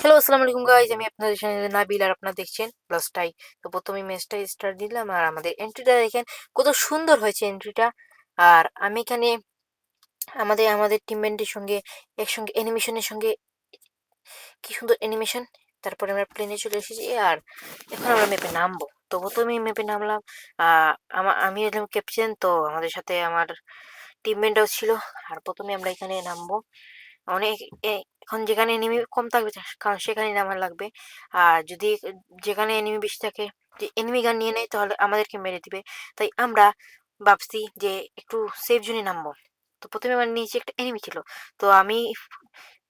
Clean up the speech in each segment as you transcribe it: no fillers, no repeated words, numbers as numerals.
Hello, আসসালামু আলাইকুম guys. আমি আপনাদের সাথে নাবিল আর আপনারা দেখছেন প্লাসটাই। তো প্রথমেই ম্যাচটা স্টার্ট দিলাম আর আমাদের এন্ট্রিটা দেখেন কত সুন্দর হয়েছে এন্ট্রিটা। আর আমি এখানে আমাদের আমাদের টিমমেটদের সঙ্গে একসঙ্গে অ্যানিমেশনের সঙ্গে কি সুন্দর অ্যানিমেশন। তারপরে আমরা প্লেনে চলে এসেছি আর এখন আমরা ম্যাপে নামবো। তো প্রথমেই ম্যাপে নামলাম। আমি এলাম ক্যাপ্টেন, তো আমাদের সাথে আমার টিমমেটরাও ছিল। আর প্রথমে আমরা এখানে নামবো। অনেক এখন যেখানে এনিমি কম থাকবে কারণ সেখানে নামার লাগবে। আর যদি যেখানে এনিমি বেশি থাকে, যে এনিমি গান নিয়ে নেয় তাহলে আমাদেরকে মেরে দিবে। তাই আমরা ভাবছি যে একটু সেফ জোনে নামবো। তো প্রথমে আমার নিচে একটা এনিমি ছিল। তো আমি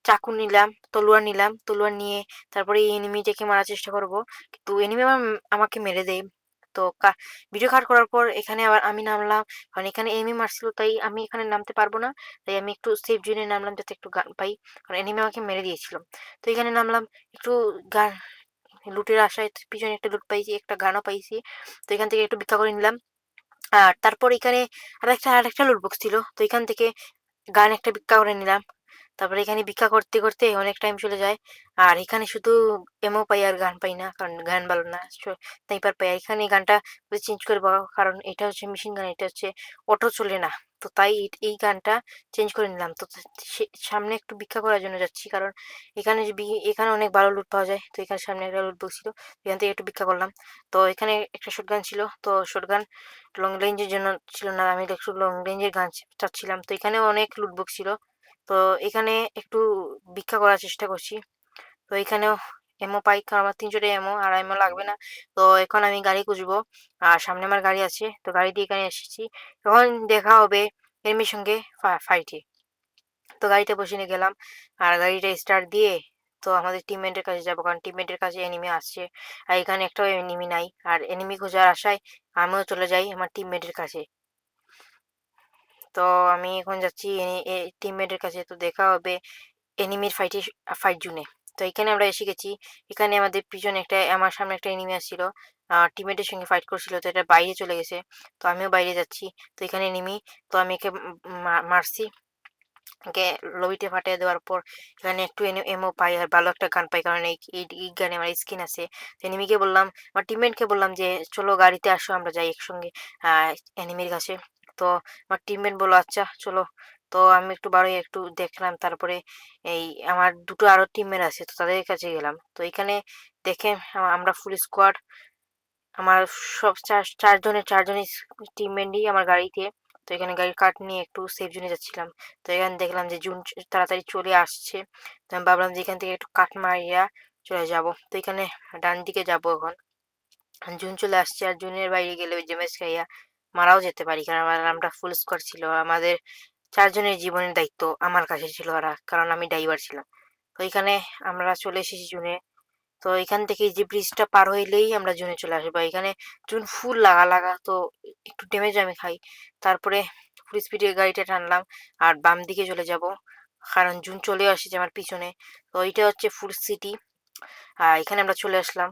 চাকু নিলাম, তলোয়ার নিলাম, তলোয়ার নিয়ে তারপরে এই এনিমিটাকে মারার চেষ্টা করব। কিন্তু এনিমি আমাকে মেরে দেয়। তো ভিডিও কাট করার পর এখানে আবার আমি নামলাম, কারণ এখানে এনিমি মারছিল তাই আমি এখানে নামতে পারবো না। তাই আমি একটু সেফ জোনে নামলাম যাতে একটু গান পাই, কারণ এনিমি আমাকে মেরে দিয়েছিল। তো এখানে নামলাম একটু গান লুটের আশায়, পিছনে একটা লুট পাইছি, একটা গানও পাইছি। তো এখান থেকে একটু ভিক্ষা করে নিলাম। আর তারপর এখানে আরেকটা লুট বক্স ছিল, তো এখান থেকে গান একটা ভিক্ষা করে নিলাম। তারপরে এখানে ভিক্ষা করতে করতে অনেক টাইম চলে যায়। আর এখানে শুধু এমও পাই আর গান পাই না, কারণ গান ভালো না, স্নাইপার পাই। আর এখানে এই গানটা চেঞ্জ করে পাবো, কারণ এটা হচ্ছে মেশিন গান, এটা হচ্ছে অটো চলে না। তো তাই এই গানটা চেঞ্জ করে নিলাম। তো সামনে একটু ভিক্ষা করার জন্য যাচ্ছি, কারণ এখানে অনেক ভালো লুট পাওয়া যায়। তো এখানে সামনে একটা লুট বক্স ছিল, এখান থেকে একটু ভিক্ষা করলাম। তো এখানে একটা শটগান ছিল, তো শটগান লং রেঞ্জের জন্য ছিল না, আমি একটু লং রেঞ্জের গান চাচ্ছিলাম। তো এখানে অনেক লুট বক্স ছিল, তো এখানে একটু ভিক্ষা করার চেষ্টা করছি। তো এখানেও এমও পাই, কারণ আমার 300 এমও আর এমও লাগবে না। তো এখন আমি গাড়ি খুঁজবো। আর সামনে আমার গাড়ি আছে, তো গাড়ি দিয়ে এখানে এসেছি। এখন দেখা হবে এনিমির সঙ্গে ফাইটে। তো গাড়িটা বসে নিয়ে গেলাম আর গাড়িটা স্টার্ট দিয়ে তো আমাদের টিমমেটের কাছে যাবো, কারণ টিমমেটের কাছে এনিমি আসছে আর এখানে একটাও এনিমি নাই। আর এনিমি খোঁজার আশায় আমিও চলে যাই আমার টিমমেটের কাছে। তো আমি এখন যাচ্ছি টিমমেটের কাছে, তো দেখা হবে এনিমির ফাইট জোনে। তো এখানে আমরা এসে গেছি। এখানে আমাদের পিছনে আমার সামনে একটা এনিমি আসছিল, টিমমেটের সঙ্গে ফাইট করছিল, তো এটা বাইরে চলে গেছে। তো আমিও বাইরে যাচ্ছি। তো এখানে এনিমি, তো আমি একে মারছি, একে লবিতে ফাটিয়ে দেওয়ার পর এখানে একটু এমও পাই আর ভালো একটা গান পাই, কারণ এই গানে আমার স্কিন আছে। তো এনিমিকে বললাম, আমার টিমমেটকে বললাম যে চলো গাড়িতে আসো, আমরা যাই একসঙ্গে এনিমির কাছে। তো আমার টিমমেট বললো আচ্ছা চলো। তো আমি একটু বারোই একটু দেখলাম, তারপরে এই আমার দুটো আরো টিমমেট আছে, তো তাদের কাছে গেলাম। তো এখানে দেখে আমরা ফুল স্কোয়াড, আমার সব চারজনই টিমমেটই আমার গাড়িতে। তো এখানে গাড়ির কাঠ নিয়ে একটু সেফ জোনে যাচ্ছিলাম। তো এখানে দেখলাম যে জুন তাড়াতাড়ি চলে আসছে। তো আমি ভাবলাম যে এখান থেকে একটু কাঠ মারিয়া চলে যাব। তো এখানে ডান দিকে যাব এখন। জুন চলে আসছে আর জুনের বাইরে গেলে ওই জেমেস খাইয়া মারাও যেতে পারি, কারণ আমরা ফুল স্কোয়াড ছিল। আমাদের চারজনের জীবনের দায়িত্ব আমার কাছে ছিল, কারণ আমি ড্রাইভার ছিলাম। তো এখানে আমরা চলে এসেছি জুনে। তো এখান থেকে এই যে ব্রিজটা পার হইলেই আমরা জুনে চলে আসবো। এখানে জুন ফুল লাগা লাগা, তো একটু ড্যামেজ আমি খাই। তারপরে ফুল স্পিডে গাড়িটা টানলাম আর বাম দিকে চলে যাব, কারণ জুন চলে আসছে আমার পিছনে। তো এইটা হচ্ছে ফুল সিটি। এখানে আমরা চলে আসলাম।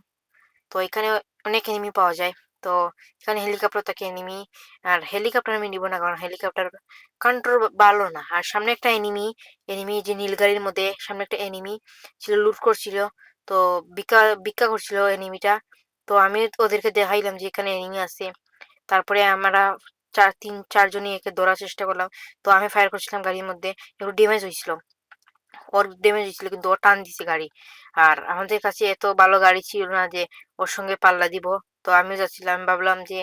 তো এখানে অনেক এনিমি পাওয়া যায়। তো এখানে হেলিকপ্টার থাকে এনিমি, আর হেলিকপ্টার আমি নিব না, কারণ হেলিকপ্টার কন্ট্রোল ভালো না। আর সামনে একটা এনিমি, এনিমি যে নীল গাড়ির মধ্যে সামনে একটা এনিমি ছিল, লুট করছিল। তো ভিক্ষা ভিক্ষা করছিল এনিমিটা। তো আমি ওদেরকে দেখাইলাম যে এখানে এনিমি আছে। তারপরে আমরা চারজনই একে ধরার চেষ্টা করলাম। তো আমি ফায়ার করছিলাম গাড়ির মধ্যে, একটু ড্যামেজ হয়েছিল, ওর ড্যামেজ হয়েছিল, কিন্তু ও টান দিছে গাড়ি। আর আমাদের কাছে এত ভালো গাড়ি ছিল না যে ওর সঙ্গে পাল্লা দিব। তো আমিও যাচ্ছিলাম, ভাবলাম যে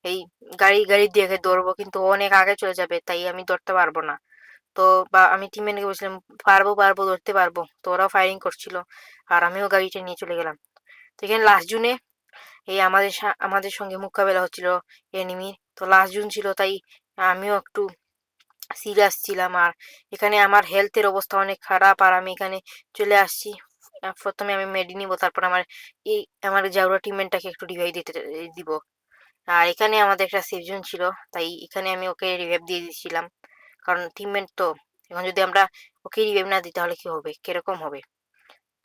এই গাড়ি দিয়ে একে ধরবো, কিন্তু ও অনেক আগে চলে যাবে, তাই আমি ধরতে পারবো না। তো আমি টিমমেটকে বলছিলাম পারবো ধরতে পারবো, তো ওরাও ফায়ারিং করছিল আর আমিও গাড়িটা নিয়ে চলে গেলাম। তো এখানে লাস্ট জুনে এই আমাদের সঙ্গে মোকাবেলা হচ্ছিল এনিমির। তো লাস্ট জুন ছিল, তাই আমিও একটু সিরিয়াস ছিলাম। আর এখানে আমার হেলথের অবস্থা অনেক খারাপ আর আমি এখানে চলে আসছি। প্রথমে আমি মেডি নিব, তারপর এই আমার জাউরা টিমমেটটাকে একটু রিভাইভ দিব। আর এখানে আমাদের একটা সেফ জোন ছিল, তাই এখানে আমি ওকে রিভাইভ দিয়ে দিয়েছিলাম, কারণ টিমমেট তো। এখন যদি আমরা ওকে রিভাইভ না দিই তাহলে কি হবে, কিরকম হবে।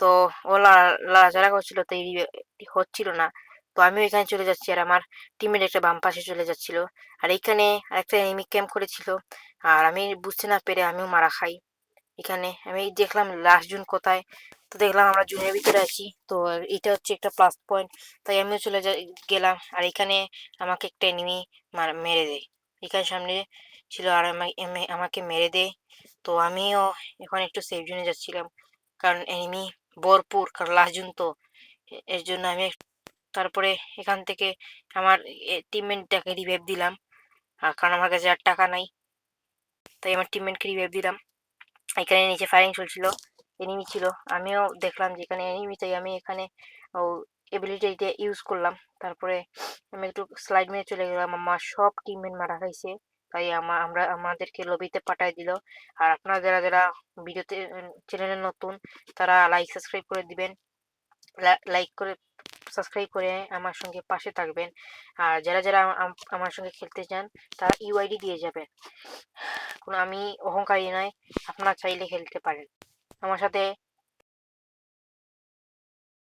তো ও লড়াচড়া করছিল, তাই হচ্ছিল না। তো আমিও এখানে চলে যাচ্ছি আর আমার টিমের একটা বাম পাশে চলে যাচ্ছিল। আর এখানে আরেকটা এনিমি ক্যাম্প করেছিল, আর আমি বুঝতে না পেরে আমিও মারা খাই। এখানে আমি দেখলাম লাস্ট জন কোথায়, তো দেখলাম আমরা জুনের ভিতরে আছি, তো এটা হচ্ছে একটা প্লাস পয়েন্ট। তাই আমিও গেলাম, আর এখানে আমাকে একটা এনিমি মেরে দেয়। এখানে সামনে ছিল আর আমাকে মেরে দেয়। তো আমিও এখন একটু সেফ জোনে যাচ্ছিলাম, কারণ এনিমি ভরপুর, কারণ লাস্ট জন তো, এর জন্য আমি তারপরে এখান থেকে আমার টিমমেটটাকে রিভাইভ দিলাম, আর কারণ আমার কাছে আর টাকা নাই, তাই আমার টিমমেটকে রিভাইভ দিলাম। এখানে নিচে ফায়ারিং চলছিল, এনিমি ছিল, আমিও দেখলাম যে এখানে এনিমি, তাই আমি এখানে ও এবিলিটিটা ইউজ করলাম। তারপরে আমি একটু স্লাইড মেরে চলে গেলাম, আমার সব টিমমেট মারা খাইছে, তাই আমাদেরকে লবিতে পাঠায় দিল। আর আপনারা যারা যারা ভিডিওতে চ্যানেলে নতুন, তারা লাইক সাবস্ক্রাইব করে দিবেন, লাইক করে সাবস্ক্রাইব করে আমার সঙ্গে পাশে থাকবেন। আর যারা যারা আমার সঙ্গে খেলতে চান, তারা ইউআইডি দিয়ে যাবেন। কোনো আমি অহংকারী নয়, আপনারা চাইলে খেলতে পারেন আমার সাথে।